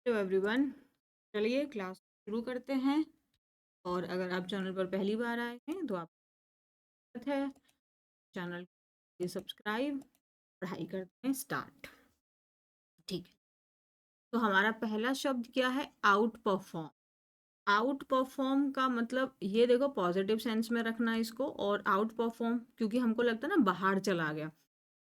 Hello everyone. चलिए class शुरू करते हैं। और अगर आप चैनल पर पहली बार आए हैं तो आप स्वागत है। चैनल को सब्सक्राइब, पढ़ाई करते हैं स्टार्ट। ठीक है, तो हमारा पहला शब्द क्या है? Out perform. आउट परफॉर्म का मतलब ये देखो, पॉजिटिव सेंस में रखना इसको। और आउट परफॉर्म क्योंकि हमको लगता है ना बाहर चला गया,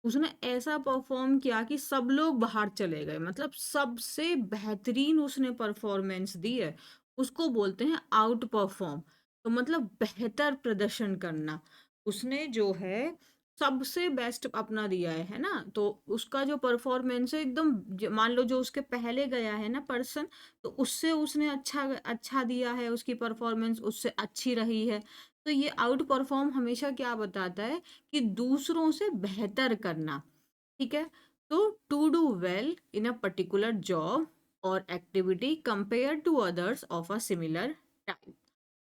उसने ऐसा परफॉर्म किया कि सब लोग बाहर चले गए, मतलब सबसे बेहतरीन उसने परफॉर्मेंस दी है, उसको बोलते हैं आउट परफॉर्म। तो मतलब बेहतर प्रदर्शन करना, उसने जो है सबसे बेस्ट अपना दिया है ना। तो उसका जो परफॉर्मेंस है एकदम मान लो जो उसके पहले गया है ना पर्सन, तो उससे उसने अच्छा अच्छा दिया है, उसकी परफॉर्मेंस उससे अच्छी रही है। तो ये आउट परफॉर्म हमेशा क्या बताता है कि दूसरों से बेहतर करना। ठीक है, तो to do well in a particular job और activity compare to others of a similar type.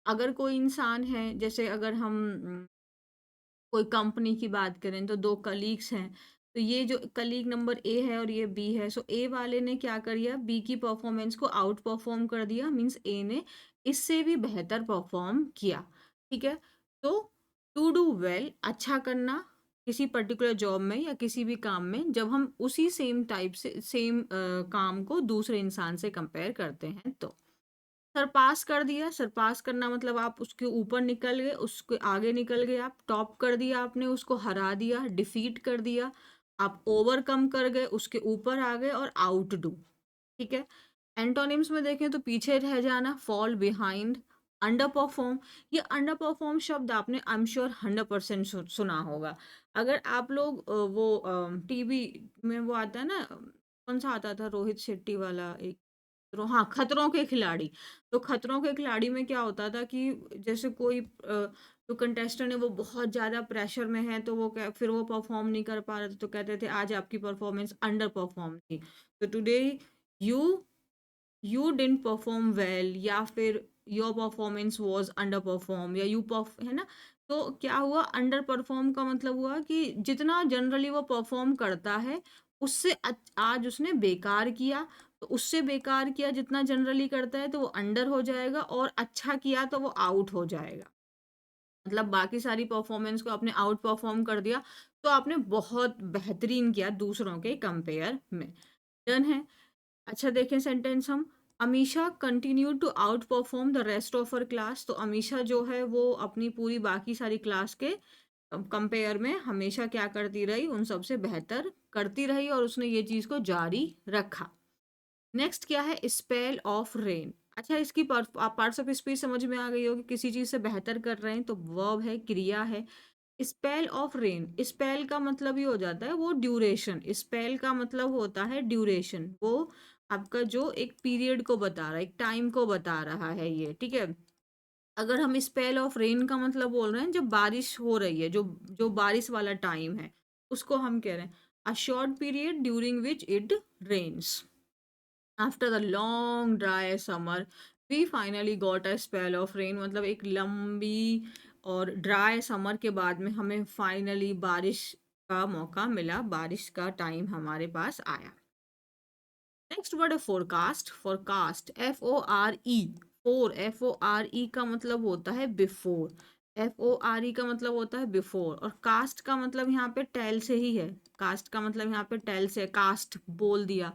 अगर कोई इंसान है, जैसे अगर हम कोई कंपनी की बात करें तो दो कलीग्स हैं। तो ये जो कलीग नंबर ए है और ये बी है, सो ए वाले ने क्या कर दिया, बी की परफॉर्मेंस को आउट परफॉर्म कर दिया, मींस ए ने इससे भी बेहतर परफॉर्म किया। ठीक है, तो टू डू वेल अच्छा करना किसी पर्टिकुलर जॉब में या किसी भी काम में, जब हम उसी सेम टाइप से सेम काम को दूसरे इंसान से कंपेयर करते हैं। तो सरपास कर दिया, सरपास करना मतलब आप उसके ऊपर निकल गए, उसके आगे निकल गए, आप टॉप कर दिया, आपने उसको हरा दिया, डिफीट कर दिया, आप ओवरकम कर गए, उसके ऊपर आ गए। और आउट डू, ठीक है। एंटोनिम्स में देखें तो पीछे रह जाना, फॉल बिहाइंड, अंडर परफॉर्म। ये अंडर परफॉर्म शब्द आपने आई एम श्योर 100% सुना होगा। अगर आप लोग वो टीवी में वो आता है ना, कौन सा आता था, रोहित शेट्टी वाला एक, हाँ, खतरों के खिलाड़ी। तो खतरों के खिलाड़ी में क्या होता था कि जैसे कोई जो कंटेस्टेंट है वो बहुत ज़्यादा प्रेशर में है, तो वो फिर वो परफॉर्म नहीं कर पा रहे थे, तो कहते थे आज आपकी परफॉर्मेंस अंडर परफॉर्म थी। तो today you you didn't perform well, या फिर your performance was under perform, या है ना। तो क्या हुआ, अंडर परफॉर्म का मतलब हुआ कि जितना जनरली वो परफॉर्म करता है उससे आज उसने बेकार किया। तो उससे बेकार किया जितना जनरली करता है तो वो अंडर हो जाएगा, और अच्छा किया तो वो आउट हो जाएगा। मतलब बाकी सारी परफॉर्मेंस को आपने आउट परफॉर्म कर दिया, तो आपने बहुत बेहतरीन किया दूसरों के कंपेयर में। डन है। अच्छा देखें सेंटेंस हम, Amisha continue to outperform the rest of her class. तो अमीशा जो है वो अपनी पूरी बाकी सारी क्लास के कंपेयर में हमेशा क्या करती रही, उन सबसे बेहतर करती रही, और उसने ये चीज को जारी रखा। नेक्स्ट क्या है, स्पेल ऑफ रेन। अच्छा, इसकी पार्ट्स ऑफ स्पीच समझ में आ गई होगी, किसी चीज से बेहतर कर रहे हैं तो वर्ब है, क्रिया है। स्पेल ऑफ रेन, स्पेल का मतलब ही हो जाता है वो ड्यूरेशन, स्पेल का मतलब होता है ड्यूरेशन, वो आपका जो एक पीरियड को बता रहा है, एक टाइम को बता रहा है ये। ठीक है, अगर हम स्पेल ऑफ रेन का मतलब बोल रहे हैं जब बारिश हो रही है, जो जो बारिश वाला टाइम है, उसको हम कह रहे हैं a short period during which it rains. After the long dry summer we finally got a spell of rain, मतलब एक लंबी और ड्राई समर के बाद में हमें फाइनली बारिश का मौका मिला, बारिश का टाइम हमारे पास आया। नेक्स्ट वर्ड है forecast. Forecast, F O R E, fore, F O R E का मतलब होता है before, F O R E का मतलब होता है बिफोर, और कास्ट का मतलब यहाँ पे टेल से ही है, कास्ट का मतलब यहाँ पे टेल से, कास्ट बोल दिया।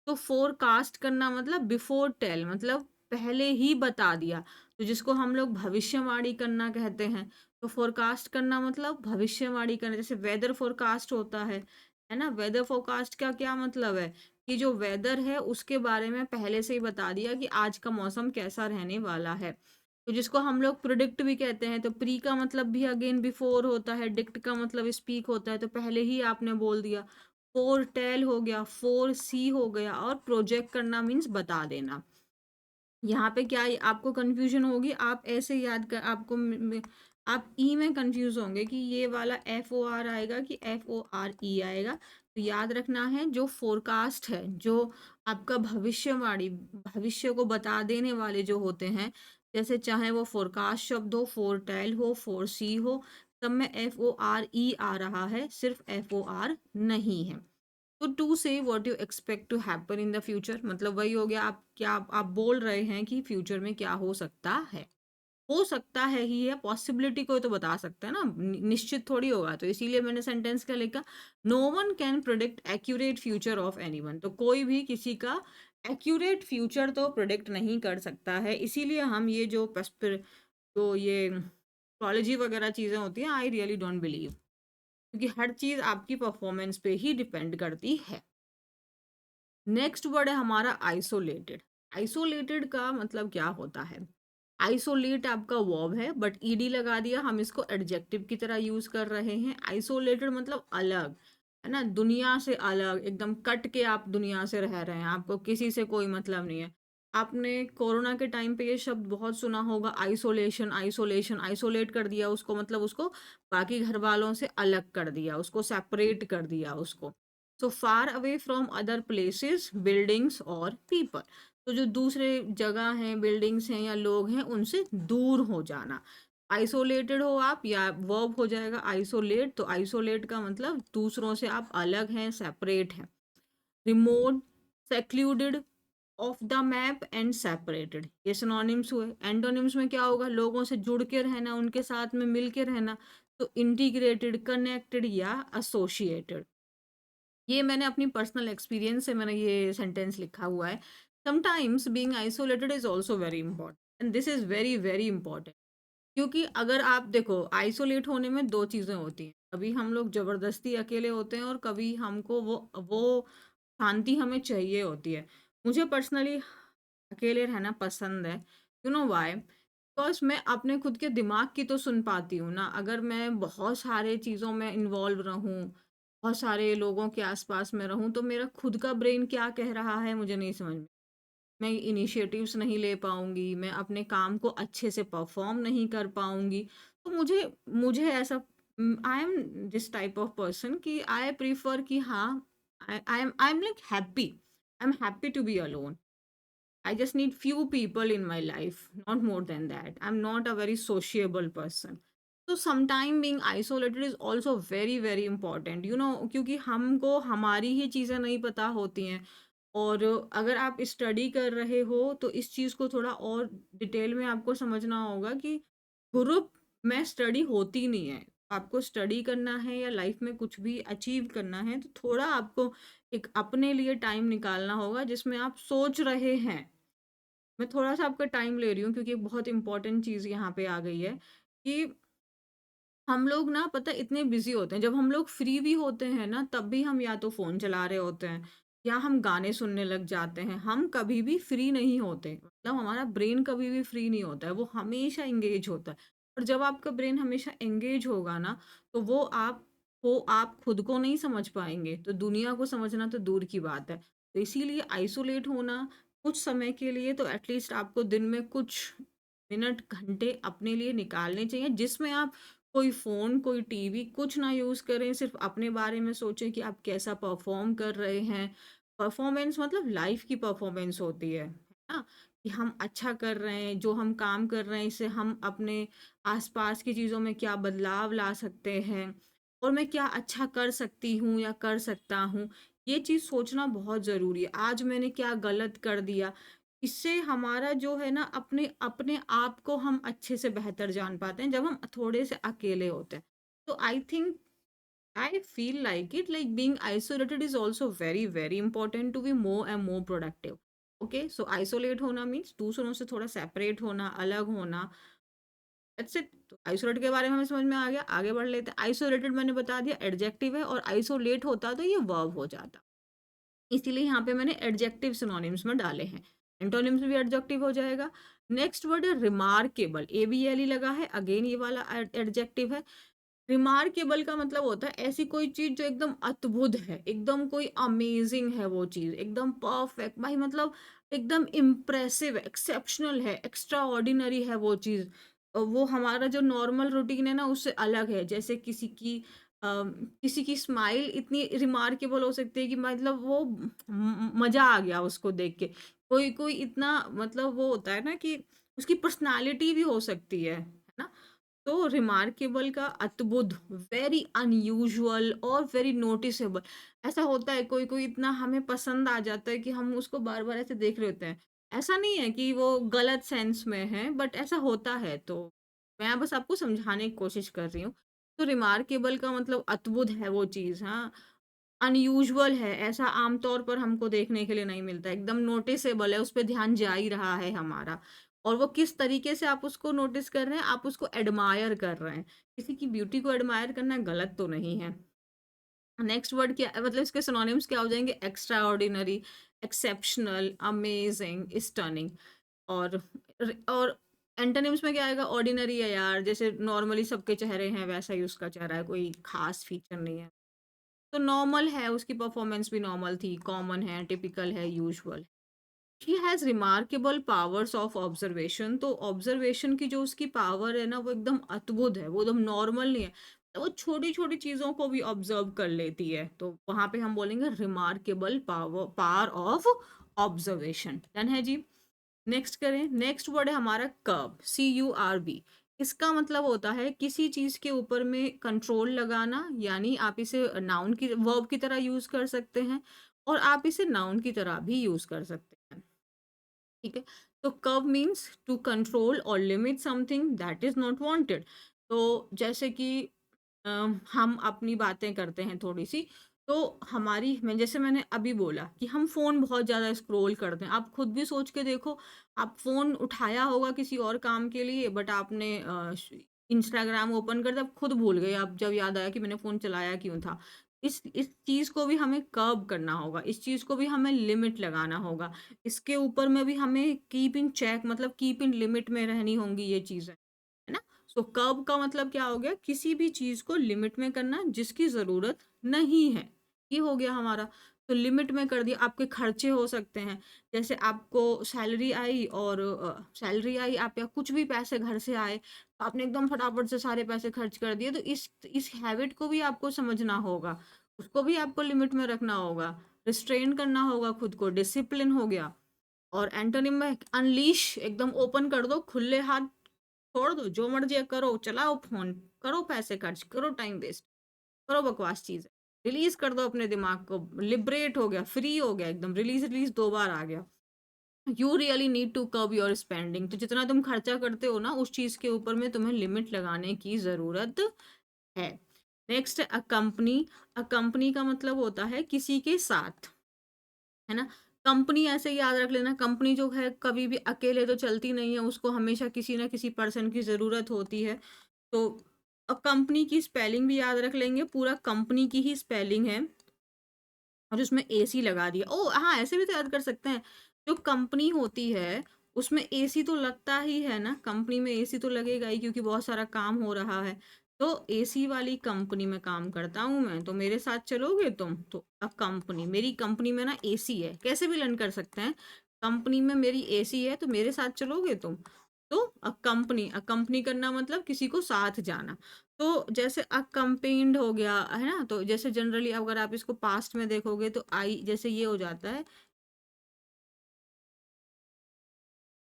तो फोरकास्ट करना मतलब बिफोर टेल, मतलब पहले ही बता दिया। तो जिसको हम लोग भविष्यवाणी करना कहते हैं, तो फोरकास्ट करना मतलब भविष्यवाणी करना। जैसे वेदर फोरकास्ट होता है ना। वेदर फोरकास्ट का क्या मतलब है कि जो वेदर है उसके बारे में पहले से ही बता दिया कि आज का मौसम कैसा रहने वाला है। तो जिसको हम लोग प्रिडिक्ट भी कहते हैं, तो प्री का मतलब भी अगेन बिफोर होता है, डिक्ट का मतलब स्पीक होता है, तो पहले ही आपने बोल दिया। फोर टेल हो गया, फोर सी हो गया, और प्रोजेक्ट करना मीन्स बता देना। यहाँ पे क्या आपको कंफ्यूजन होगी, आप ऐसे याद कर, आपको आप ई में कंफ्यूज होंगे कि ये वाला एफ ओ आर आएगा कि एफ ओ आर ई आएगा। तो याद रखना है जो फोरकास्ट है, जो आपका भविष्यवाणी, भविष्य को बता देने वाले जो होते हैं, जैसे चाहे वो फोरकास्ट शब्द हो, फोर टेल हो, फोर सी हो, सब में एफ ओ आर ई आ रहा है, सिर्फ एफ ओ आर नहीं है। तो to say what you expect to happen in the future, मतलब वही हो गया, आप क्या आप बोल रहे हैं कि फ्यूचर में क्या हो सकता है ही है, पॉसिबिलिटी को तो बता सकते हैं ना, निश्चित थोड़ी होगा। तो इसीलिए मैंने सेंटेंस क्या लिखा, no one can predict accurate future of anyone. तो कोई भी किसी का एक्यूरेट फ्यूचर तो प्रोडिक्ट नहीं कर सकता है। इसीलिए हम ये जो ये एस्ट्रोलॉजी वगैरह चीजें होती हैं, आई रियली डोंट बिलीव, क्योंकि हर चीज आपकी परफॉर्मेंस पे ही डिपेंड करती है। नेक्स्ट वर्ड है हमारा आइसोलेटेड। आइसोलेटेड का मतलब क्या होता है, आइसोलेट आपका वर्ब है बट ईडी लगा दिया, हम इसको एडजेक्टिव की तरह यूज कर रहे हैं। आइसोलेटेड मतलब अलग, है ना, दुनिया से अलग, एकदम कट के आप दुनिया से रह रहे हैं, आपको किसी से कोई मतलब नहीं है। आपने कोरोना के टाइम पे ये शब्द बहुत सुना होगा, आइसोलेशन, आइसोलेशन, आइसोलेट कर दिया उसको, मतलब उसको बाकी घर वालों से अलग कर दिया, उसको सेपरेट कर दिया उसको। So far away from other places, buildings और पीपल। तो जो दूसरे जगह हैं, बिल्डिंग्स हैं या लोग हैं, उनसे दूर हो जाना। आइसोलेटेड हो आप, या वर्ब हो जाएगा आइसोलेट। तो आइसोलेट का मतलब दूसरों से आप अलग हैं, सेपरेट हैं। Remote, secluded, of the map and separated, ये सिनोनिम्स हुए। एंटोनिम्स में क्या होगा, लोगों से जुड़ के रहना, उनके साथ में मिल के रहना। तो इंटीग्रेटेड, कनेक्टेड या एसोसिएटेड। ये मैंने अपनी पर्सनल एक्सपीरियंस से मैंने ये सेंटेंस लिखा हुआ है। Sometimes being isolated is also very important, and this is very very important. क्योंकि अगर आप देखो, आइसोलेट होने में दो चीजें होती हैं, कभी हम लोग जबरदस्ती अकेले होते हैं और कभी हमको वो शांति हमें चाहिए होती है। मुझे पर्सनली अकेले रहना पसंद है। You know why? बिकॉज मैं अपने खुद के दिमाग की तो सुन पाती हूँ ना। अगर मैं बहुत सारे चीज़ों में इन्वॉल्व रहूँ, बहुत सारे लोगों के आसपास में रहूँ, तो मेरा खुद का ब्रेन क्या कह रहा है मुझे नहीं समझ में। मैं इनिशिएटिव्स नहीं ले पाऊंगी, मैं अपने काम को अच्छे से परफॉर्म नहीं कर पाऊंगी। तो मुझे मुझे ऐसा, I am this type of person कि आई प्रीफर कि हाँ, I am like happy, I am happy to be alone. I just need few people in my life, not more than that. I'm not a very sociable person. So sometime being isolated is also very very important. You know, क्योंकि हमको हमारी ही चीज़ें नहीं पता होती हैं। और अगर आप स्टडी कर रहे हो तो इस चीज़ को थोड़ा और डिटेल में आपको समझना होगा कि ग्रुप में स्टडी होती नहीं है। आपको स्टडी करना है या लाइफ में कुछ भी अचीव करना है, तो थोड़ा आपको एक अपने लिए टाइम निकालना होगा जिसमें आप सोच रहे हैं। मैं थोड़ा-सा आपका टाइम ले रही हूँ क्योंकि एक बहुत इम्पोर्टेंट चीज़ यहाँ पे आ गई है कि हम लोग ना पता है इतने बिज़ी होते हैं, जब हम लोग फ्री भी होते हैं ना, तब भी हम या तो फ़ोन चला रहे होते हैं या हम गाने सुनने लग जाते हैं। हम कभी भी फ्री नहीं होते, मतलब हमारा ब्रेन कभी भी फ्री नहीं होता है, वो हमेशा एंगेज होता है। और जब आपका ब्रेन हमेशा एंगेज होगा ना, तो आप खुद को नहीं समझ पाएँगे, तो दुनिया को समझना तो दूर की बात है। तो इसीलिए आइसोलेट होना कुछ समय के लिए तो एटलीस्ट आपको दिन में कुछ मिनट, घंटे अपने लिए निकालने चाहिए, जिसमें आप कोई फ़ोन, कोई टीवी कुछ ना यूज़ करें, सिर्फ़ अपने बारे में सोचें कि आप कैसा परफ़ॉर्म कर रहे हैं। परफ़ॉर्मेंस मतलब लाइफ़ की परफ़ॉर्मेंस होती है ना? कि हम अच्छा कर रहे हैं, जो हम काम कर रहे हैं, इससे हम अपने आस-पास की चीज़ों में क्या बदलाव ला सकते हैं और मैं क्या अच्छा कर सकती हूँ या कर सकता हूँ। ये चीज़ सोचना बहुत ज़रूरी है। आज मैंने क्या गलत कर दिया? इससे हमारा जो है ना, अपने अपने आप को हम अच्छे से बेहतर जान पाते हैं जब हम थोड़े से अकेले होते हैं। तो I think, I feel like it, like being isolated is also very very important to be more and more productive. Okay, so isolate होना मीन्स दूसरों से थोड़ा सेपरेट होना, अलग होना। That's it. तो आइसोलेट के बारे में हमें समझ में आ गया, आगे बढ़ लेते हैं। आइसोलेटेड मैंने बता दिया एडजेक्टिव है, और आइसोलेट होता तो ये वर्ब हो जाता। इसीलिए यहाँ पे मैंने एडजेक्टिव सिनोनिम्स में डाले हैं। एंटोनिम्स भी एडजेक्टिव हो जाएगा। नेक्स्ट वर्ड है remarkable, A B L E लगा है, अगेन ये वाला एडजेक्टिव है। रिमार्केबल का मतलब होता है ऐसी कोई चीज जो एकदम अद्भुत है, एकदम कोई अमेजिंग है, वो चीज एकदम परफेक्ट भाई, मतलब एकदम इम्प्रेसिव, एक्सेप्शनल है, एक्स्ट्रा ऑर्डिनरी है वो चीज। वो हमारा जो नॉर्मल रूटीन है ना, उससे अलग है। जैसे किसी की स्माइल इतनी रिमार्केबल हो सकती है कि मतलब वो मजा आ गया उसको देख के। कोई कोई इतना मतलब वो होता है ना कि उसकी पर्सनालिटी भी हो सकती है ना? तो रिमार्केबल का अद्भुत, वेरी अनयूजुअल और वेरी नोटिसेबल। ऐसा होता है कोई-कोई इतना हमें पसंद आ जाता है कि हम उसको बार-बार ऐसे देख रहे होते हैं। ऐसा नहीं है कि वो गलत सेंस में है, बट ऐसा होता है। तो मैं बस आपको समझाने की कोशिश कर रही हूँ। तो रिमार्केबल का मतलब अद्भुत है वो चीज़, हाँ। अनयूजुअल है, ऐसा आमतौर पर हमको देखने के लिए नहीं मिलता, एकदम नोटिसेबल है, उस पे ध्यान जा ही रहा है हमारा। और वो किस तरीके से आप उसको नोटिस कर रहे हैं, आप उसको एडमायर कर रहे हैं। किसी की ब्यूटी को एडमायर करना गलत तो नहीं है। नेक्स्ट वर्ड क्या मतलब इसके सिनोनिम्स क्या हो जाएँगे? Extra ordinary, exceptional, amazing, stunning. और और एंटोनिम्स में क्या आएगा? ऑर्डिनरी है यार, जैसे नॉर्मली सबके चेहरे हैं वैसा ही उसका चेहरा है, कोई खास फीचर नहीं है। तो नॉर्मल है, उसकी परफॉर्मेंस भी नॉर्मल थी, कॉमन है, टिपिकल है, usual. She has remarkable powers of observation. तो ऑब्जर्वेशन की जो उसकी पावर है ना, वो एकदम अद्भुत है, वो एकदम नॉर्मल नहीं है। तो वो छोटी-छोटी चीज़ों को भी ऑब्जर्व कर लेती है। तो वहाँ पे हम बोलेंगे remarkable power of observation. Done है जी? नेक्स्ट करें। नेक्स्ट वर्ड है हमारा कर्व, CURV। इसका मतलब होता है किसी चीज के ऊपर में कंट्रोल लगाना, यानी आप इसे नाउन की वर्ब की तरह यूज कर सकते हैं और आप इसे नाउन की तरह भी यूज कर सकते हैं। ठीक है। तो कर्व मीन्स टू कंट्रोल और limit something that is not wanted. तो जैसे कि हम अपनी बातें करते हैं थोड़ी सी, तो हमारी मैं जैसे मैंने अभी बोला कि हम फोन बहुत ज्यादा स्क्रॉल करते हैं। आप खुद भी सोच के देखो, आप फोन उठाया होगा किसी और काम के लिए, बट आपने इंस्टाग्राम ओपन कर दिया, आप खुद भूल गए, आप जब याद आया कि मैंने फोन चलाया क्यों था। इस चीज को भी हमें कर्व करना होगा, इस चीज को भी हमें लिमिट लगाना होगा। इसके ऊपर में भी हमें कीप इन चेक, मतलब कीप इन लिमिट में रहनी होंगी ये चीज़ें, है ना? सो कर्ब का मतलब क्या हो गया? किसी भी चीज़ को लिमिट में करना जिसकी ज़रूरत नहीं है। ये हो गया हमारा। तो लिमिट में कर दिया। आपके खर्चे हो सकते हैं, जैसे आपको सैलरी आई और सैलरी आई, आप या कुछ भी पैसे घर से आए, तो आपने एकदम फटाफट से सारे पैसे खर्च कर दिए। तो इस हैबिट को भी आपको समझना होगा, उसको भी आपको लिमिट में रखना होगा, रिस्ट्रेन करना होगा खुद को, डिसिप्लिन हो गया। और एंटोनिम में अनलीश, एकदम ओपन कर दो, खुले हाथ छोड़ दो, जो मर्जी करो, चलाओ फोन, करो पैसे खर्च, करो टाइम वेस्ट, करो बकवास चीज़। रिलीज़ कर दो अपने दिमाग को, लिबरेट हो गया, फ्री हो गया एकदम, रिलीज़ रिलीज़ 2 बार आ गया। You really need to curb your spending. तो जितना तुम खर्चा करते हो ना, उस चीज़ के ऊपर में तुम्हें लिमिट लगाने की ज़रूरत है। Next, a company. A company का मतलब होता है किसी के साथ, है ना? कंपनी ऐसे ही याद रख लेना, कंपनी जो है कभी भी अकेले तो चलती नहीं है, उसको हमेशा किसी ना किसी पर्सन की ज़रूरत होती है। तो कंपनी की स्पेलिंग भी याद रख लेंगे, पूरा कंपनी की ही स्पेलिंग है और उसमें एसी लगा दिया। ओह! हाँ, ऐसे भी तो याद कर सकते हैं, जो कंपनी होती है, उसमें एसी तो लगता ही है ना, कंपनी में एसी तो लगेगा ही क्योंकि बहुत सारा काम हो रहा है। तो एसी वाली कंपनी में काम करता हूँ मैं, तो मेरे साथ चलोगे तुम? तो कंपनी, मेरी कंपनी में ना एसी है, कैसे भी लर्न कर सकते हैं। कंपनी में मेरी एसी है, तो मेरे साथ चलोगे तुम? तो अकम्पनी करना मतलब किसी को साथ जाना। तो जैसे अकम्पेन्ड हो गया, है ना? तो जैसे जनरली अगर आप इसको पास्ट में देखोगे तो आई जैसे ये हो जाता है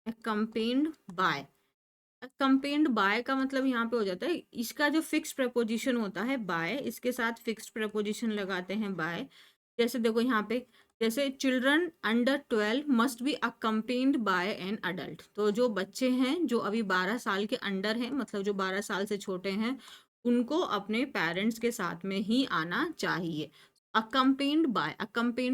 अकम्पेन्ड बाय। अकम्पेन्ड बाय का मतलब यहाँ पे हो जाता है, इसका जो फिक्स्ड प्रेपोजिशन होता है बाय, इसके साथ फिक्स्ड प्रेपोजिशन लगाते हैं बाय। जैसे देखो यहाँ पे, जैसे children under 12 must be accompanied by an adult. तो जो बच्चे हैं जो अभी 12 साल के अंडर हैं, मतलब जो 12 साल से छोटे हैं, उनको अपने पेरेंट्स के साथ में ही आना चाहिए। अकम्पेन्ड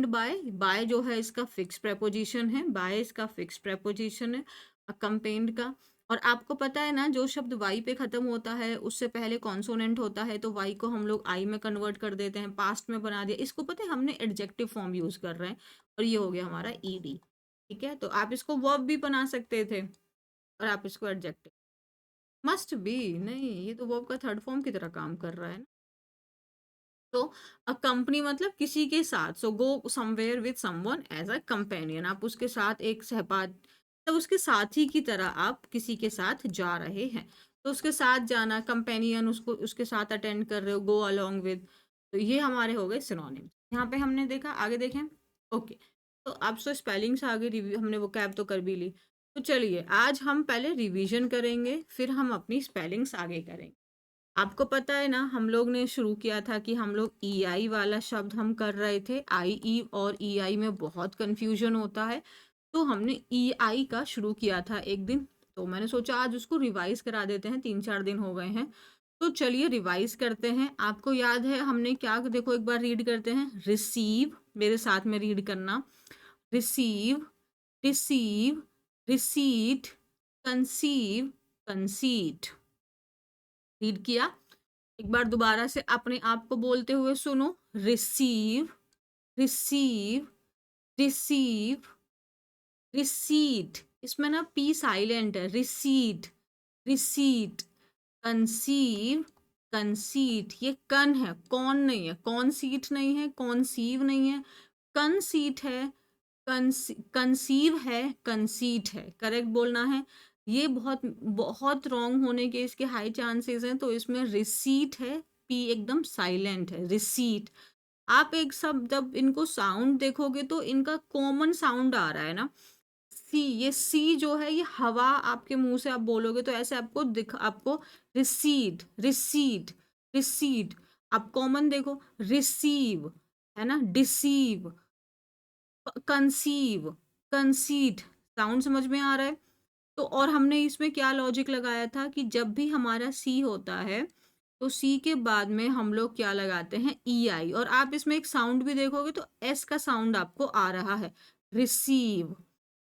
बाय, बाय जो है इसका फिक्स प्रेपोजिशन है, बाय इसका फिक्स प्रेपोजिशन है अकम्पेन्ड का। और आपको पता है ना, जो शब्द वाई पे खत्म होता है उससे पहले कॉन्सोनेंट होता है, तो वाई को हम लोग आई में कन्वर्ट कर देते हैं, पास्ट में बना दिया। इसको पता है हमने एडजेक्टिव फॉर्म यूज कर रहे हैं, और ये हो गया हमारा ईडी। ठीक है, तो आप इसको वर्ब भी बना सकते थे और आप इसको एडजेक्टिव। मस्ट बी नहीं, ये तो वर्ब का थर्ड फॉर्म की तरह काम कर रहा है ना। तो अ कंपनी मतलब किसी के साथ, so go somewhere with someone as a companion, आप उसके साथ एक सहपाठ, तो उसके साथी की तरह आप किसी के साथ जा रहे हैं। तो उसके साथ जाना, कंपेनियन, उसको उसके साथ अटेंड कर रहे हो, गो अलोंग विद। तो ये हमारे हो गए सिनोनिम्स। यहाँ पे हमने देखा, आगे देखें। ओके, तो अब सो स्पेलिंग्स आगे रिव्यू, हमने वो कैब तो कर भी ली। तो चलिए आज हम पहले रिवीजन करेंगे, फिर हम अपनी स्पेलिंग्स आगे करेंगे। आपको पता है ना, हम लोग ने शुरू किया था कि हम लोग ई आई वाला शब्द हम कर रहे थे। आई ई और ई आई में बहुत कंफ्यूजन होता है, तो हमने ई आई का शुरू किया था एक दिन। तो मैंने सोचा आज उसको रिवाइज करा देते हैं, 3-4 दिन हो गए हैं। तो चलिए रिवाइज करते हैं। आपको याद है हमने क्या, देखो एक बार रीड करते हैं। रिसीव, मेरे साथ में रीड करना। Receive, receive, receipt, conceive, conceit. Read किया। एक बार दोबारा से अपने आप को बोलते हुए सुनो। Receive, receive, receive, receipt. इसमें ना पी साइलेंट है। Receipt, receipt. Conceive, conceit. ये कन है, कौन नहीं है। कौन सीट नहीं है, कॉन्सीव नहीं है। कंसीट है, कंसीव है, कंसीट है। करेक्ट बोलना है। ये बहुत बहुत रॉन्ग होने के इसके हाई चांसेस हैं, तो इसमें रिसीट है। पी एकदम साइलेंट है। रिसीट। आप एक सब जब इनको साउंड देखोगे तो इनका कॉमन साउंड आ रहा है ना। सी, ये सी जो है, ये हवा आपके मुंह से आप बोलोगे तो ऐसे आपको रिसीड, रिसीड, रिसीड। आप कॉमन देखो। रिसीव है ना, डिसीव, कंसीव, कंसीड। साउंड समझ में आ रहा है। तो और हमने इसमें क्या लॉजिक लगाया था कि जब भी हमारा सी होता है तो सी के बाद में हम लोग क्या लगाते हैं, ई आई। और आप इसमें एक साउंड भी देखोगे तो एस का साउंड आपको आ रहा है। Receive,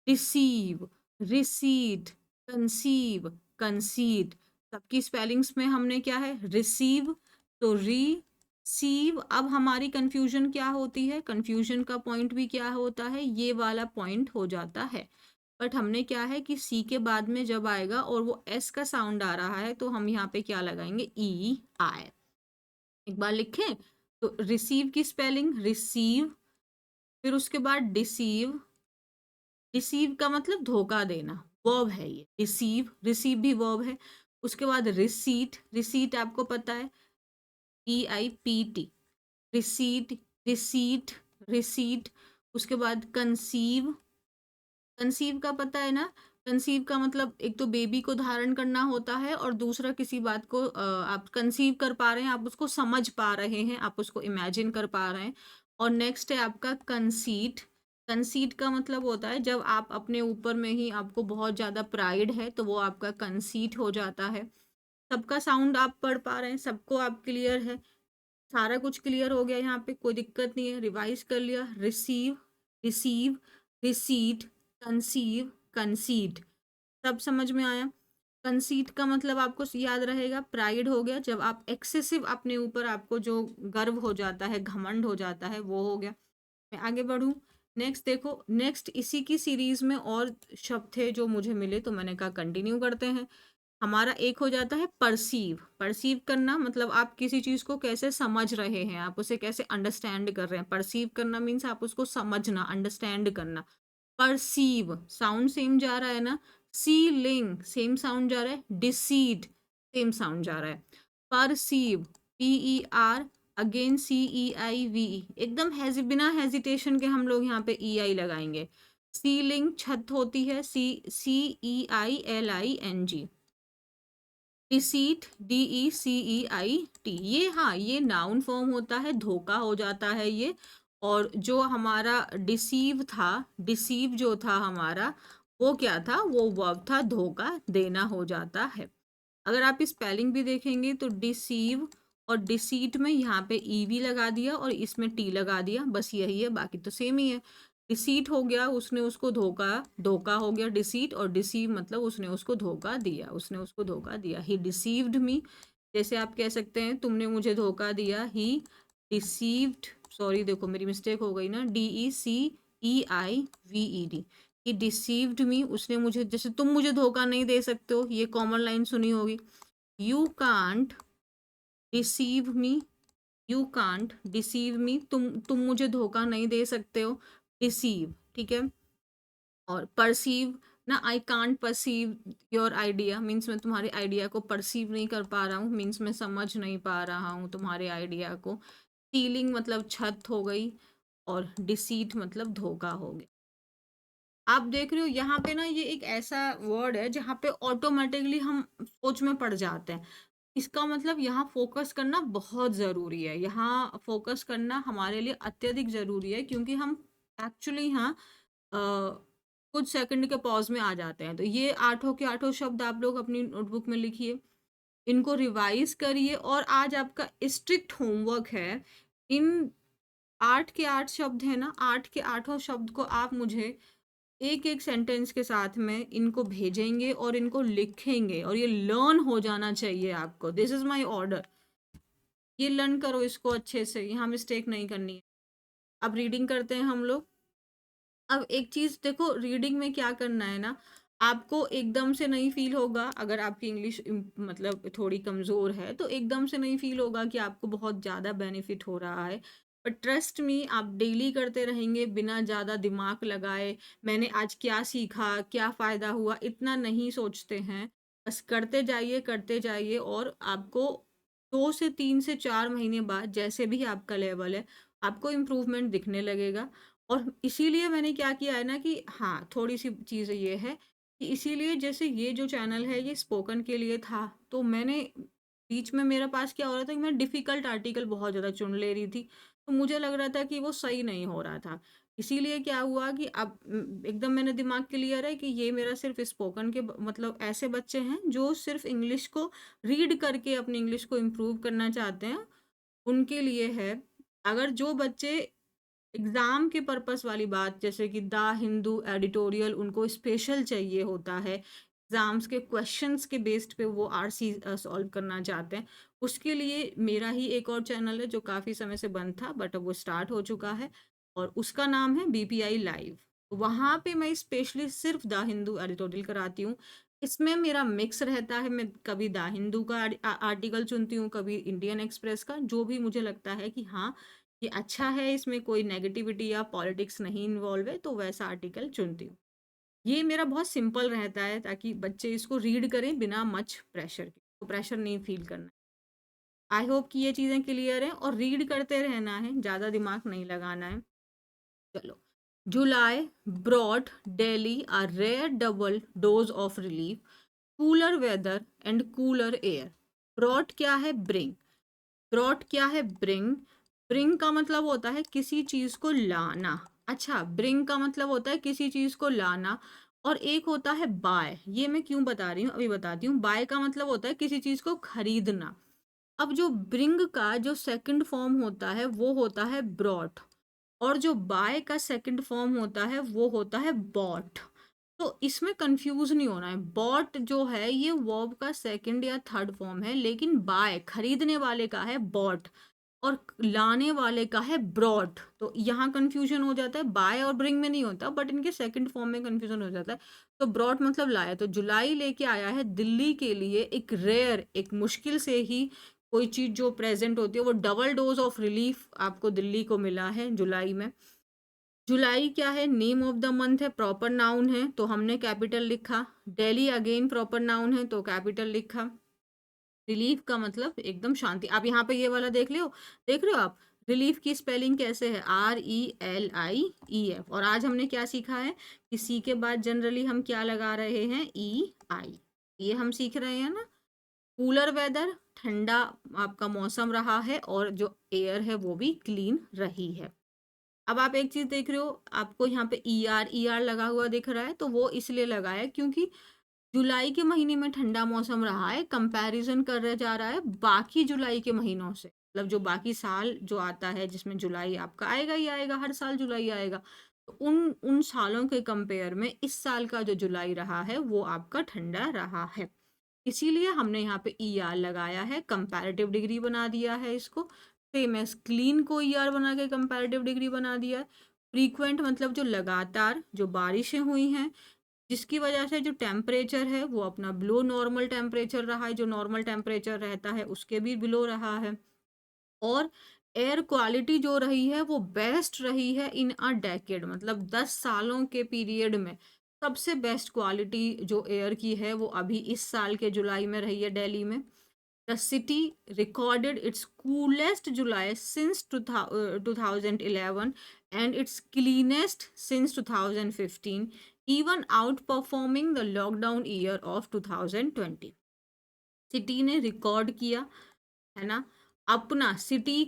receive, recede, conceive, कंसीड। सबकी स्पेलिंग्स में हमने क्या है, रिसीव। तो री सीव। अब हमारी कंफ्यूजन क्या होती है, कंफ्यूजन का पॉइंट भी क्या होता है, ये वाला पॉइंट हो जाता है। बट हमने क्या है कि सी के बाद में जब आएगा और वो एस का साउंड आ रहा है तो हम यहाँ पे क्या लगाएंगे, ई आई। एक बार लिखें तो रिसीव की स्पेलिंग रिसीव, फिर उसके बाद डिसीव। डिसीव का मतलब धोखा देना, वर्ब है ये। डिसीव, रिसीव भी वर्ब है। उसके बाद रिसीट, रिसीट आपको पता है, E I P T. Receipt, receipt, receipt. उसके बाद कंसीव, कंसीव का पता है ना। कंसीव का मतलब एक तो बेबी को धारण करना होता है, और दूसरा किसी बात को आप कंसीव कर पा रहे हैं, आप उसको समझ पा रहे हैं, आप उसको इमेजिन कर पा रहे हैं। और नेक्स्ट है आपका कंसीट। कंसीट का मतलब होता है जब आप अपने ऊपर में ही आपको बहुत ज़्यादा प्राइड है, तो वो आपका कंसीट हो जाता है। सबका साउंड आप पढ़ पा रहे हैं, सबको आप क्लियर है। सारा कुछ क्लियर हो गया, यहाँ पे कोई दिक्कत नहीं है। रिवाइज कर लिया। Receive, receive, receipt, conceive, कंसीड। सब समझ में आया। कंसीट का मतलब आपको याद रहेगा, प्राइड हो गया। जब आप एक्सेसिव अपने ऊपर आपको जो गर्व हो जाता है, घमंड हो जाता है, वो हो गया। मैं आगे बढ़ूं। नेक्स्ट देखो, नेक्स्ट इसी की सीरीज में और शब्द थे जो मुझे मिले, तो मैंने कहा कंटिन्यू करते हैं। हमारा एक हो जाता है परसीव। परसीव करना मतलब आप किसी चीज को कैसे समझ रहे हैं, आप उसे कैसे अंडरस्टैंड कर रहे हैं। परसीव करना मीन्स आप उसको समझना, अंडरस्टैंड करना। परसीव साउंड सेम जा रहा है ना। सीलिंग सेम साउंड जा रहा है। डिसीड सेम साउंड जा रहा है। Perceive, P E R, again C E I V E. एकदम बिना हेजिटेशन के हम लोग यहाँ पे ई आई लगाएंगे। सीलिंग छत होती है, C C E I L I N G. Deceit, D E C E I T. ये हाँ, ये नाउन फॉर्म होता है, धोखा हो जाता है ये। और जो हमारा डिसीव था, डिसीव जो था हमारा, वो क्या था, वो वर्ब था, धोखा देना हो जाता है। अगर आप स्पेलिंग भी देखेंगे तो डिसीव और डिसीट में यहाँ पे ई भी लगा दिया और इसमें टी लगा दिया, बस यही है, बाकी तो सेम ही है। डिसीट हो गया, उसने उसको धोखा, धोखा हो गया डिसीट। और डिसीव मतलब उसने उसको धोखा दिया, उसने उसको धोखा दिया। ही डिसीव्ड मी। जैसे आप कह सकते हैं तुमने मुझे धोखा दिया। ही डिसीव्ड, सॉरी देखो मेरी मिस्टेक हो गई ना, D E C E I V E D. He deceived me, उसने मुझे, जैसे तुम मुझे धोखा नहीं दे सकते हो, ये कॉमन लाइन सुनी होगी। You can't deceive me, you can't deceive me, तुम मुझे धोखा नहीं दे सकते हो। डिसीव, ठीक है। और परसीव ना, I can't perceive your idea, means मैं तुम्हारे आइडिया को परसीव नहीं कर पा रहा हूँ, मीन्स मैं समझ नहीं पा रहा हूँ तुम्हारे आइडिया को। सीलिंग मतलब छत हो गई, और डिसीट मतलब धोखा हो गया। आप देख रहे हो यहाँ पे ना, ये एक ऐसा वर्ड है जहाँ पे ऑटोमेटिकली हम सोच में पड़ जाते हैं। इसका मतलब यहाँ फ़ोकस करना बहुत ज़रूरी है। यहाँ फ़ोकस करना हमारे लिए अत्यधिक ज़रूरी है, क्योंकि हम एक्चुअली यहाँ कुछ सेकंड के पॉज़ में आ जाते हैं। तो ये आठों के आठों शब्द आप लोग अपनी नोटबुक में लिखिए, इनको रिवाइज़ करिए, और आज आपका स्ट्रिक्ट होमवर्क है। इन 8 के 8 शब्द हैं ना, 8 के आठों शब्द को आप मुझे एक-एक सेंटेंस के साथ में इनको भेजेंगे और इनको लिखेंगे, और ये लर्न हो जाना चाहिए आपको। This is my order. ये लर्न करो इसको अच्छे से, यहाँ मिस्टेक नहीं करनी है। अब रीडिंग करते हैं हम लोग। अब एक चीज़ देखो, रीडिंग में क्या करना है ना, आपको एकदम से नहीं फ़ील होगा, अगर आपकी इंग्लिश मतलब थोड़ी कमज़ोर है, तो एकदम से नहीं फ़ील होगा कि आपको बहुत ज़्यादा बेनिफिट हो रहा है। बट ट्रस्ट मी, आप डेली करते रहेंगे बिना ज़्यादा दिमाग लगाए, मैंने आज क्या सीखा, क्या फ़ायदा हुआ, इतना नहीं सोचते हैं। बस करते जाइए, और आपको 2 से 3 से 4 महीने बाद जैसे भी आपका लेवल है, आपको इम्प्रूवमेंट दिखने लगेगा। और इसीलिए मैंने क्या किया है ना कि हाँ, थोड़ी-सी चीज़ ये है कि इसीलिए जैसे ये जो चैनल है ये स्पोकन के लिए था, तो मैंने बीच में मेरे पास क्या हो रहा था कि मैं डिफ़िकल्ट आर्टिकल बहुत ज़्यादा चुन ले रही थी, तो मुझे लग रहा था कि वो सही नहीं हो रहा था। इसीलिए क्या हुआ कि अब एकदम मैंने दिमाग क्लियर है कि ये मेरा सिर्फ़ स्पोकन के मतलब ऐसे बच्चे हैं जो सिर्फ़ इंग्लिश को रीड करके अपनी इंग्लिश को इम्प्रूव करना चाहते हैं, उनके लिए है। अगर जो बच्चे एग्ज़ाम के पर्पस वाली बात, जैसे कि द हिंदू एडिटोरियल उनको स्पेशल चाहिए होता है, एग्ज़ाम्स के क्वेश्चंस के बेस्ड पे वो आरसी सॉल्व करना चाहते हैं, उसके लिए मेरा ही एक और चैनल है जो काफ़ी समय से बंद था, बट अब वो स्टार्ट हो चुका है, और उसका नाम है बीपीआई लाइव। वहाँ पे मैं स्पेशली सिर्फ द हिंदू एडिटोरियल कराती हूँ। इसमें मेरा मिक्स रहता है, मैं कभी द हिंदू का आर्टिकल चुनती हूँ, कभी इंडियन एक्सप्रेस का, जो भी मुझे लगता है कि हाँ, ये अच्छा है, इसमें कोई नेगेटिविटी या पॉलिटिक्स नहीं इन्वॉल्व है, तो वैसा आर्टिकल चुनती हूँ। ये मेरा बहुत सिंपल रहता है, ताकि बच्चे इसको रीड करें बिना मच प्रेशर के, तो प्रेशर नहीं फील करना है। आई होप कि ये चीज़ें क्लियर हैं, और रीड करते रहना है, ज़्यादा दिमाग नहीं लगाना है। चलो। July broad daily a rare double dose of relief, cooler weather and cooler air। Broad क्या है? ब्रिंग। ब्रॉट क्या है? ब्रिंग। ब्रिंग का मतलब होता है किसी चीज को लाना। अच्छा, ब्रिंग का मतलब होता है किसी चीज को लाना। और एक होता है बाय। ये मैं क्यों बता रही हूँ, अभी बताती हूँ। बाय का मतलब होता है किसी चीज को खरीदना। अब जो ब्रिंग का जो सेकंड फॉर्म होता है वो होता है ब्रॉट, और जो बाय का सेकंड फॉर्म होता है वो होता है बॉट। तो इसमें कंफ्यूज नहीं होना है। बॉट जो है ये वर्ब का सेकंड या थर्ड फॉर्म है, लेकिन बाय खरीदने वाले का है बॉट, और लाने वाले का है ब्रॉड। तो यहाँ कंफ्यूजन हो जाता है, बाय और ब्रिंग में नहीं होता, बट इनके सेकंड फॉर्म में कंफ्यूजन हो जाता है। तो ब्रॉड मतलब लाया, तो जुलाई लेके आया है दिल्ली के लिए एक रेयर, एक मुश्किल से ही कोई चीज जो प्रेजेंट होती है, वो डबल डोज ऑफ रिलीफ आपको दिल्ली को मिला है जुलाई में। जुलाई क्या है? नेम ऑफ द मंथ है, प्रॉपर नाउन है, तो हमने कैपिटल लिखा। दिल्ली अगेन प्रॉपर नाउन है, तो कैपिटल लिखा। रिलीफ का मतलब एकदम शांति। आप यहाँ पे ये वाला देख रहे हो आप, रिलीफ की स्पेलिंग कैसे है? RELIEF। और आज हमने क्या सीखा है कि सी के बाद जनरली हम क्या लगा रहे हैं? EI। ये हम सीख रहे हैं ना। कूलर वेदर, ठंडा आपका मौसम रहा है, और जो एयर है वो भी क्लीन रही है। अब आप एक चीज देख रहे हो, आपको यहाँ पे ER लगा हुआ दिख रहा है, तो वो इसलिए लगा है क्योंकि जुलाई के महीने में ठंडा मौसम रहा है, कंपैरिजन कर रहा जा रहा है बाकी जुलाई के महीनों से। मतलब जो बाकी साल जो आता है, जिसमें जुलाई आपका आएगा ही आएगा, हर साल जुलाई आएगा, तो उन उन सालों के कंपेयर में इस साल का जो जुलाई रहा है वो आपका ठंडा रहा है। इसीलिए हमने यहाँ पे ER लगाया है, कंपैरेटिव डिग्री बना दिया है इसको। सेम एज क्लीन को ER बना के कंपैरेटिव डिग्री बना दिया है। फ्रीक्वेंट मतलब जो लगातार जो बारिशें हुई हैं, जिसकी वजह से जो टेम्परेचर है वो अपना बिलो नॉर्मल टेम्परेचर रहा है, जो नॉर्मल टेम्परेचर रहता है उसके भी बिलो रहा है। और एयर क्वालिटी जो रही है वो बेस्ट रही है इन अ डेकेड, मतलब 10 सालों के पीरियड में सबसे बेस्ट क्वालिटी जो एयर की है वो अभी इस साल के जुलाई में रही है दिल्ली में। The city recorded its coolest July since 2011 and its cleanest since 2015, even outperforming the lockdown year of 2020. City ने रिकॉर्ड किया, है ना, अपना सिटी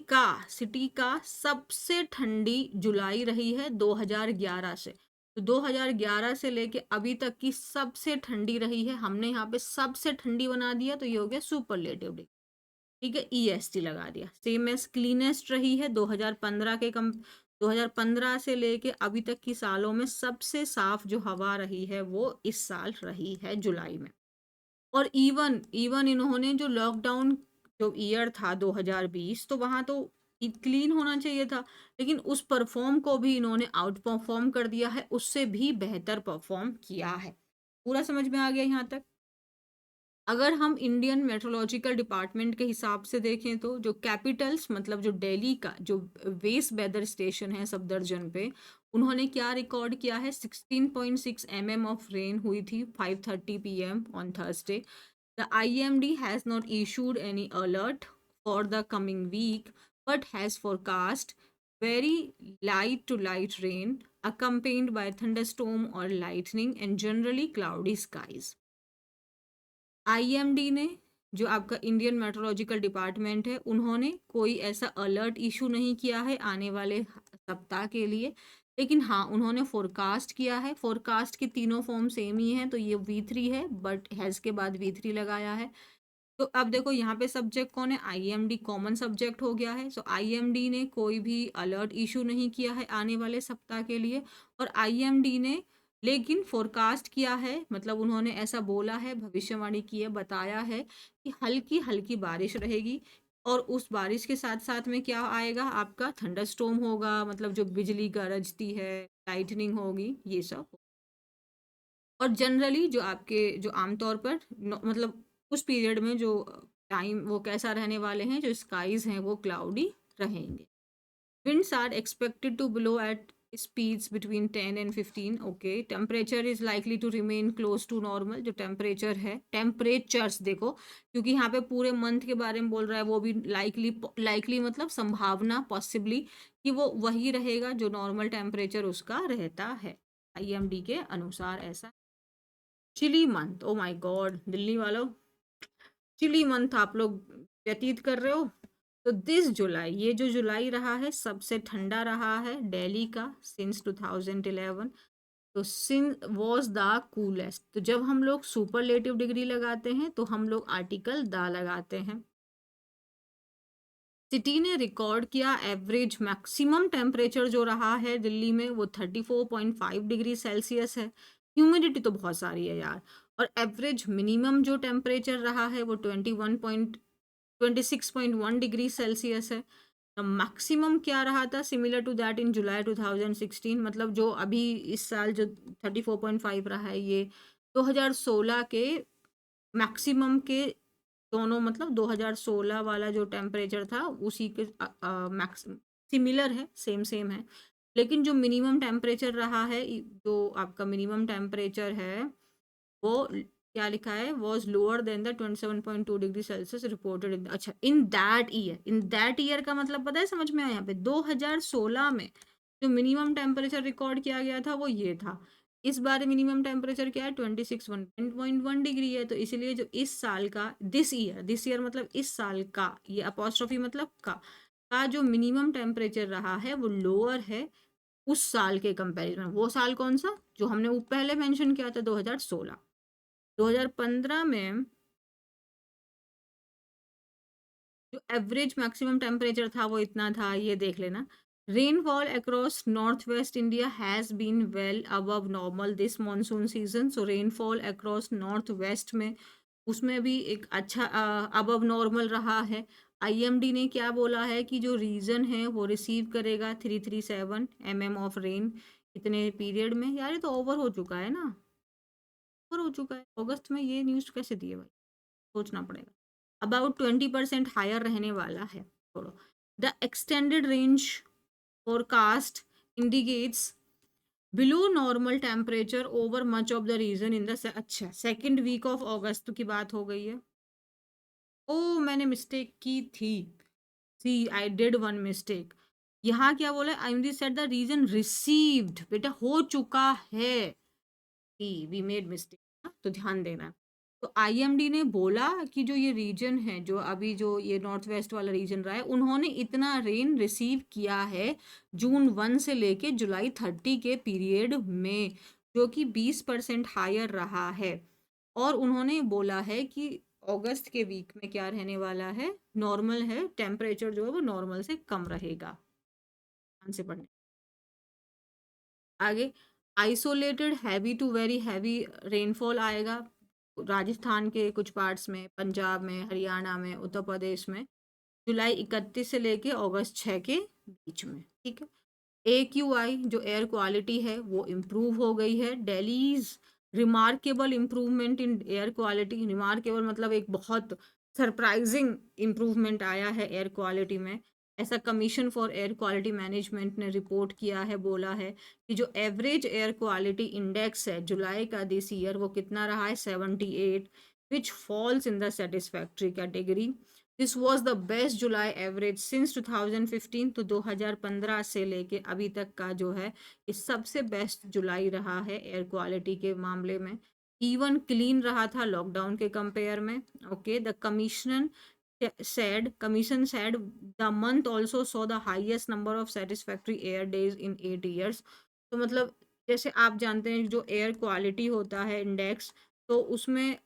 का सबसे ठंडी जुलाई रही है 2011 से। तो 2011 से लेके अभी तक की सबसे ठंडी रही है। हमने यहाँ पे सबसे ठंडी बना दिया तो ये हो गया सुपरलेटिव डिग्री। ठीक है, ईएसटी लगा दिया। सेम एज क्लीनेस्ट रही है 2015 के कम 2015 से लेके अभी तक की सालों में सबसे साफ जो हवा रही है वो इस साल रही है जुलाई में। और इवन इवन इन्होंने जो लॉकडाउन जो ईयर था 2020, तो वहां तो क्लीन होना चाहिए था, लेकिन उस परफॉर्म को भी इन्होंने आउट परफॉर्म कर दिया है, उससे भी बेहतर परफॉर्म किया है। पूरा समझ में आ गया यहाँ तक? अगर हम इंडियन मेट्रोलॉजिकल डिपार्टमेंट के हिसाब से देखें तो जो कैपिटल्स मतलब जो दिल्ली का जो वेस्ट वेदर स्टेशन है सफदरजंग पे, उन्होंने क्या रिकॉर्ड किया है, 16.6 mm ऑफ रेन हुई थी 5:30 PM on Thursday. The IMD has not issued any alert for the coming week but has forecast very light to light rain accompanied by thunderstorm or lightning and generally cloudy skies। IMD ने, जो आपका Indian meteorological department है, उन्होंने कोई ऐसा alert issue नहीं किया है आने वाले सप्ताह के लिए, लेकिन हाँ उन्होंने फोरकास्ट किया है। फोरकास्ट के तीनों फॉर्म सेम ही हैं, तो ये V3 है बट हैज़ के बाद V3 लगाया है। तो अब देखो यहाँ पे सब्जेक्ट कौन है, आईएमडी कॉमन सब्जेक्ट हो गया है। सो आईएमडी ने कोई भी अलर्ट इशू नहीं किया है आने वाले सप्ताह के लिए, और आईएमडी ने लेकिन फोरकास्ट किया है, मतलब उन्होंने ऐसा बोला है, भविष्यवाणी की है, बताया है कि हल्की हल्की बारिश रहेगी, और उस बारिश के साथ साथ में क्या आएगा, आपका थंडरस्टॉर्म होगा, मतलब जो बिजली गरजती है, लाइटनिंग होगी, ये सब। और जनरली जो आपके जो आमतौर पर मतलब उस पीरियड में जो टाइम वो कैसा रहने वाले हैं, जो स्काईज हैं वो क्लाउडी रहेंगे। winds are expected to blow at speeds between 10 and 15। okay, temperature is likely to remain close to normal। जो टेम्परेचर है, टेम्परेचर्स देखो, क्योंकि यहाँ पे पूरे मंथ के बारे में बोल रहा है, वो भी लाइकली मतलब संभावना पॉसिबली कि वो वही रहेगा जो नॉर्मल टेम्परेचर उसका रहता है आईएमडी के अनुसार। ऐसा chilly month, oh my God Delhi वालों, चिली मंथ आप लोग व्यतीत कर रहे हो। तो दिस जुलाई, ये जो जुलाई रहा है सबसे ठंडा रहा है दिल्ली का सिंस 2011। तो सिंस वॉज द कूलेस्ट। तो जब हम लोग सुपरलेटिव डिग्री लगाते हैं तो हम लोग आर्टिकल द लगाते हैं। सिटी ने रिकॉर्ड किया एवरेज मैक्सिमम टेम्परेचर जो रहा है दिल्ली में वो 34.5 डिग्री सेल्सियस है। ह्यूमिडिटी तो बहुत सारी है यार। और एवरेज मिनिमम जो टेम्परेचर रहा है वो 26.1 डिग्री सेल्सियस है। मैक्सिमम क्या रहा था, सिमिलर टू दैट इन जुलाई 2016, मतलब जो अभी इस साल जो 34.5 रहा है, ये 2016 के मैक्सिमम के दोनों, मतलब 2016 वाला जो टेम्परेचर था उसी के मैक्स सिमिलर है, सेम सेम है। लेकिन जो मिनिमम टेम्परेचर रहा है, जो आपका मिनिमम टेम्परेचर है वो क्या लिखा है, was lower than the 27.2 degree Celsius reported in, अच्छा in that year. In that year का मतलब पता है, समझ में आया यहाँ पे 2016 में जो मिनिमम टेम्परेचर रिकॉर्ड किया गया था वो ये था। इस बार मिनिमम टेम्परेचर क्या है, 26.1 डिग्री है। तो इसलिए जो इस साल का दिस ईयर मतलब इस साल का, ये अपोस्ट्रोफी मतलब का जो मिनिमम टेम्परेचर रहा है वो लोअर है उस साल के कंपैरिजन में। वो साल कौन सा, जो हमने वो पहले मेंशन किया था, 2016। 2015 में जो एवरेज मैक्सिमम टेम्परेचर था वो इतना था, ये देख लेना। Rainfall across north west India has been well above normal this monsoon season. So rainfall across north west में उसमें भी एक अच्छा अबव नॉर्मल रहा है। आईएमडी ने क्या बोला है कि जो रीजन है वो रिसीव करेगा 337 mm ऑफ रेन इतने पीरियड में। यार ये तो ओवर हो चुका है ना, ओवर हो चुका है। अगस्त में ये न्यूज़ कैसे दिए भाई, सोचना पड़ेगा। अबाउट 20% हायर रहने वाला है। छोड़ो, the extended range forecast indicates below normal temperature over much of the region in the, अच्छा सेकेंड वीक ऑफ अगस्त की बात हो गई है। ओ मैंने मिस्टेक की थी, see I did one mistake. यहाँ क्या बोला है, IMD said the region received, बेटा हो चुका है, वी मेड मिस्टेक, तो ध्यान देना। तो आईएमडी ने बोला कि जो ये रीजन है, जो अभी जो ये नॉर्थ वेस्ट वाला रीजन रहा है, उन्होंने इतना रेन रिसीव किया है जून 1 से लेके जुलाई 30 के पीरियड में, जो कि 20% हायर रहा है। और उन्होंने बोला है कि अगस्त के वीक में क्या रहने वाला है, नॉर्मल है, टेम्परेचर जो है वो नॉर्मल से कम रहेगा। ध्यान से पढ़ने। आगे, isolated heavy to very heavy rainfall आएगा राजस्थान के कुछ पार्ट्स में, पंजाब में, हरियाणा में, उत्तर प्रदेश में, जुलाई 31 से लेके अगस्त 6 के बीच में। ठीक है। AQI जो एयर क्वालिटी है वो इम्प्रूव हो गई है। Delhi's remarkable improvement in air quality, remarkable मतलब एक बहुत सरप्राइजिंग इम्प्रूवमेंट आया है एयर क्वालिटी में, ऐसा commission for air quality management ने रिपोर्ट किया है। बोला है कि जो एवरेज एयर क्वालिटी इंडेक्स है जुलाई का दिस ईयर, वो कितना रहा है, 78, which falls in the satisfactory category. This was the best July average since 2015, तो 2015 से लेके अभी तक का जो है ये सबसे बेस्ट जुलाई रहा है एयर क्वालिटी के मामले में। इवन क्लीन रहा था लॉकडाउन के कंपेयर में। Okay, the commission said the month also saw the highest number of satisfactory air days in 8 years। तो मतलब जैसे आप जानते हैं जो एयर क्वालिटी होता है इंडेक्स, तो उसमें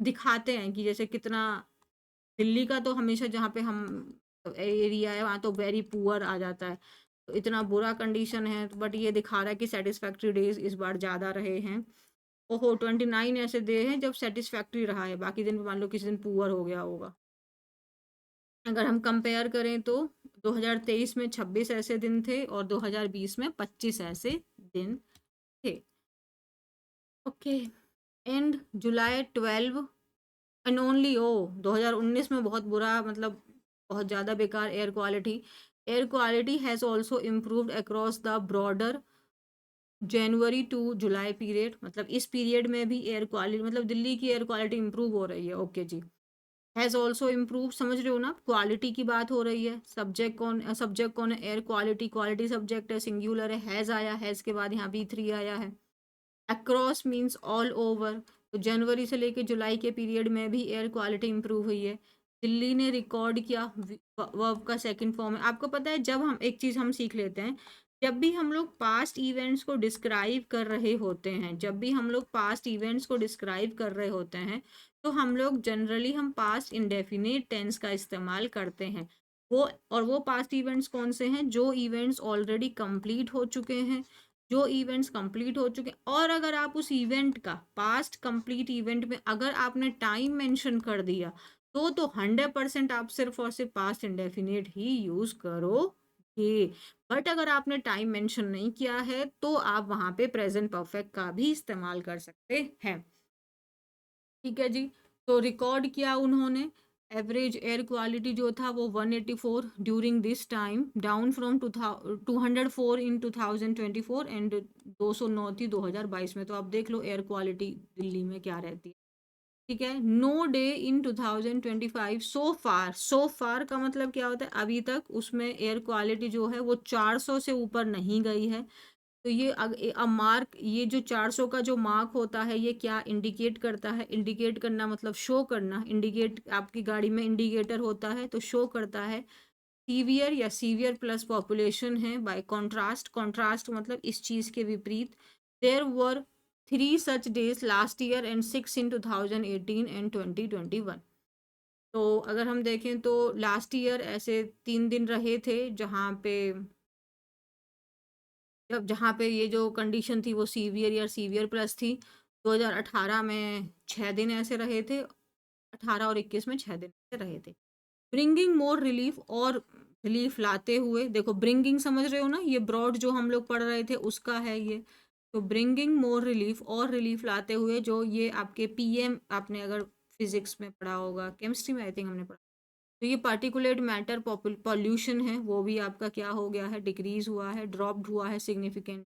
दिखाते हैं कि जैसे कितना, दिल्ली का तो हमेशा जहाँ पे हम एरिया है वहाँ तो वेरी पुअर आ जाता है, तो इतना बुरा कंडीशन है, बट ये दिखा रहा है कि सेटिस्फैक्ट्री डेज इस बार ज़्यादा रहे हैं। ओहो, 29 ऐसे डे हैं जब सेटिस्फैक्ट्री रहा है, बाकी दिन मान लो किसी दिन पुअर हो गया होगा। अगर हम कंपेयर करें तो 2023 में 26 ऐसे दिन थे और 2020 में 25 ऐसे दिन थे। Okay, and July 12 and only, 2019 में बहुत बुरा, मतलब बहुत ज़्यादा बेकार air quality has also improved across the broader January to July period, मतलब इस पीरियड में भी एयर क्वालिटी, मतलब दिल्ली की एयर क्वालिटी इंप्रूव हो रही है। ओके जी, हैज़ ऑल्सो इम्प्रूव, समझ रहे हो ना, क्वालिटी की बात हो रही है। सब्जेक्ट कौन है, एयर क्वालिटी, क्वालिटी सब्जेक्ट है, सिंगुलर है, हैज़ आया, हैज़ के बाद यहाँ B3 आया है। अक्रॉस मीन्स ऑल ओवर, तो जनवरी से लेकर जुलाई के पीरियड में भी एयर क्वालिटी इंप्रूव हुई है। दिल्ली ने रिकॉर्ड किया, वर्ब का सेकंड फॉर्म है। आपको पता है, जब हम एक चीज़ हम सीख लेते हैं, जब भी हम लोग पास्ट इवेंट्स को डिस्क्राइब कर रहे होते हैं, जब भी हम लोग पास्ट इवेंट्स को डिस्क्राइब कर रहे होते हैं, तो हम लोग जनरली हम पास्ट इंडेफिनिट टेंस का इस्तेमाल करते हैं। वो पास्ट इवेंट्स कौन से हैं, जो इवेंट्स ऑलरेडी कंप्लीट हो चुके हैं, जो इवेंट्स कंप्लीट हो चुके हैं। और अगर आप उस इवेंट का, पास्ट कंप्लीट इवेंट में अगर आपने टाइम मेंशन कर दिया, तो 100% आप सिर्फ और सिर्फ पास्ट इंडेफिनिट ही यूज करोगे। बट अगर आपने टाइम मेंशन नहीं किया है, तो आप वहां पे प्रेजेंट परफेक्ट का भी इस्तेमाल कर सकते हैं। ठीक है जी, तो रिकॉर्ड किया उन्होंने, एवरेज एयर क्वालिटी जो था वो 184 during this time, down from 204 in 2024 and 209 थी 2022 में। तो आप देख लो एयर क्वालिटी दिल्ली में क्या रहती है। ठीक है, नो डे इन 2025 सो फार का मतलब क्या होता है, अभी तक उसमें एयर क्वालिटी जो है वो 400 से ऊपर नहीं गई है। तो ये मार्क, ये जो 400 का जो मार्क होता है, ये क्या इंडिकेट करता है, इंडिकेट करना मतलब शो करना, इंडिकेट, आपकी गाड़ी में इंडिकेटर होता है तो शो करता है सीवियर या सीवियर प्लस पॉपुलेशन है। बाय कॉन्ट्रास्ट, कॉन्ट्रास्ट मतलब इस चीज़ के विपरीत, there were 3 such days last year and 6 in 2018 and 2021। तो अगर हम देखें तो लास्ट ईयर ऐसे 3 दिन रहे थे जहाँ पे ये जो कंडीशन थी वो सीवियर या सीवियर प्लस थी। 2018 में 6 दिन ऐसे रहे थे, 18 और 21 में 6 दिन ऐसे रहे थे। ब्रिंगिंग मोर रिलीफ, और रिलीफ लाते हुए, देखो ब्रिंगिंग समझ रहे हो ना, ये ब्रॉड जो हम लोग पढ़ रहे थे उसका है ये। तो ब्रिंगिंग मोर रिलीफ, और रिलीफ लाते हुए, जो ये आपके PM, आपने अगर फिजिक्स में पढ़ा होगा, केमिस्ट्री में आई थिंक हमने पढ़ा, तो ये पार्टिकुलेट मैटर पॉल्यूशन है, वो भी आपका क्या हो गया है, डिक्रीज हुआ है, ड्रॉप्ड हुआ है सिग्निफिकेंट।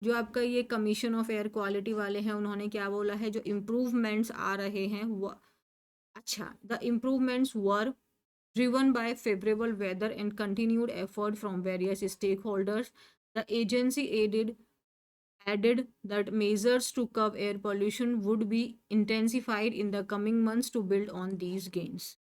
जो आपका ये कमीशन ऑफ एयर क्वालिटी वाले हैं, उन्होंने क्या बोला है, जो इम्प्रूवमेंट्स आ रहे हैं वो, अच्छा, the improvements were driven by favorable weather and continued effort from various stakeholders. The agency added that measures to curb air pollution would be intensified in the coming months to build on these gains.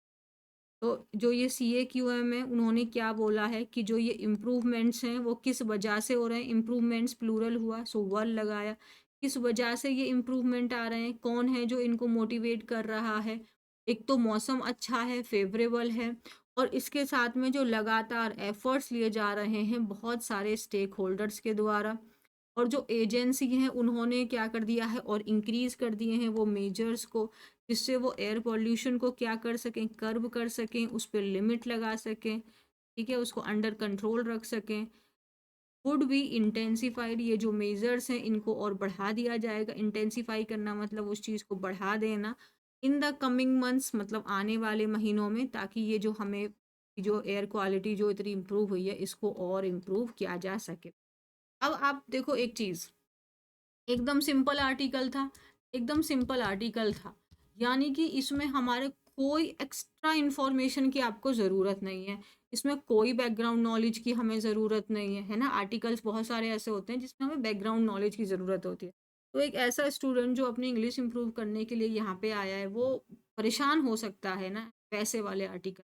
तो जो ये CAQM है उन्होंने क्या बोला है कि जो ये इम्प्रूवमेंट्स हैं वो किस वजह से हो रहे हैं, इम्प्रूवमेंट्स प्लूरल हुआ सो वन लगाया, किस वजह से ये इम्प्रूवमेंट आ रहे हैं, कौन है जो इनको मोटिवेट कर रहा है। एक तो मौसम अच्छा है, फेवरेबल है, और इसके साथ में जो लगातार एफर्ट्स लिए जा रहे हैं बहुत सारे स्टेक होल्डर्स के द्वारा, और जो एजेंसी हैं उन्होंने क्या कर दिया है और इंक्रीज कर दिए हैं वो मेजर्स को, जिससे वो एयर पॉल्यूशन को क्या कर सकें, कर्ब कर सकें, उस पर लिमिट लगा सकें, ठीक है, उसको अंडर कंट्रोल रख सकें। वुड बी इंटेंसिफाइड, ये जो मेजर्स हैं इनको और बढ़ा दिया जाएगा। इंटेंसिफाई करना मतलब उस चीज़ को बढ़ा देना। इन द कमिंग मंथ्स मतलब आने वाले महीनों में, ताकि ये जो हमें जो एयर क्वालिटी जो इतनी इम्प्रूव हुई है इसको और इम्प्रूव किया जा सके। अब आप देखो एक चीज़, एकदम सिंपल आर्टिकल था, एकदम सिंपल आर्टिकल था, यानी कि इसमें हमारे कोई एक्स्ट्रा इंफॉर्मेशन की आपको ज़रूरत नहीं है, इसमें कोई बैकग्राउंड नॉलेज की हमें ज़रूरत नहीं है ना। आर्टिकल्स बहुत सारे ऐसे होते हैं जिसमें हमें बैकग्राउंड नॉलेज की ज़रूरत होती है। तो एक ऐसा स्टूडेंट जो अपनी इंग्लिश इंप्रूव करने के लिए यहाँ पे आया है वो परेशान हो सकता है ना वैसे वाले आर्टिकल।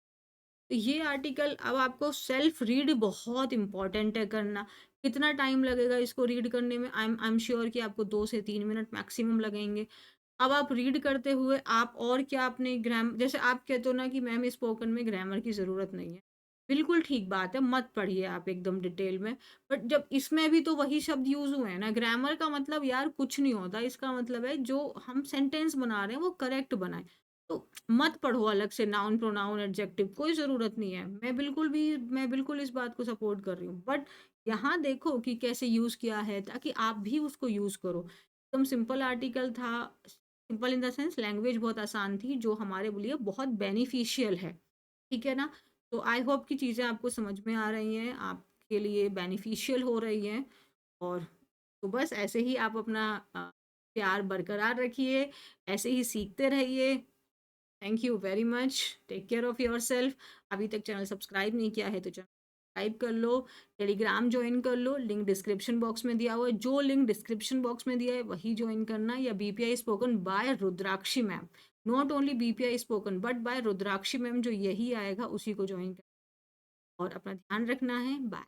तो ये आर्टिकल अब आपको सेल्फ रीड बहुत इंपॉर्टेंट है करना। कितना टाइम लगेगा इसको रीड करने में, आई एम श्योर कि आपको 2 से 3 मिनट मैक्सिमम लगेंगे। अब आप रीड करते हुए आप और क्या अपने जैसे आप कहते हो ना कि मैम स्पोकन में ग्रामर की ज़रूरत नहीं है, बिल्कुल ठीक बात है, मत पढ़िए आप एकदम डिटेल में। बट जब इसमें भी तो वही शब्द यूज़ हुए हैं ना, ग्रामर का मतलब यार कुछ नहीं होता, इसका मतलब है जो हम सेंटेंस बना रहे हैं वो करेक्ट बनाए। तो मत पढ़ो अलग से नाउन प्रोनाउन एडजेक्टिव, कोई ज़रूरत नहीं है। मैं बिल्कुल इस बात को सपोर्ट कर रही हूँ, बट यहाँ देखो कि कैसे यूज़ किया है ताकि आप भी उसको यूज़ करो। एकदम सिंपल आर्टिकल था, simple in the sense language बहुत आसान थी जो हमारे लिए बहुत बेनिफिशियल है, ठीक है ना। तो आई होप कि चीज़ें आपको समझ में आ रही हैं, आपके लिए बेनिफिशियल हो रही हैं। और तो बस ऐसे ही आप अपना प्यार बरकरार रखिए, ऐसे ही सीखते रहिए। Thank you very much, take care of yourself. अभी तक चैनल सब्सक्राइब नहीं किया है तो चैनल सब्सक्राइब कर लो, टेलीग्राम ज्वाइन कर लो, लिंक डिस्क्रिप्शन बॉक्स में दिया हुआ है, जो लिंक डिस्क्रिप्शन बॉक्स में दिया है वही ज्वाइन करना, या BPI spoken by Rudrakshi ma'am, not only BPI spoken but by Rudrakshi ma'am, जो यही आएगा उसी को ज्वाइन करना। और अपना ध्यान रखना है। बाय।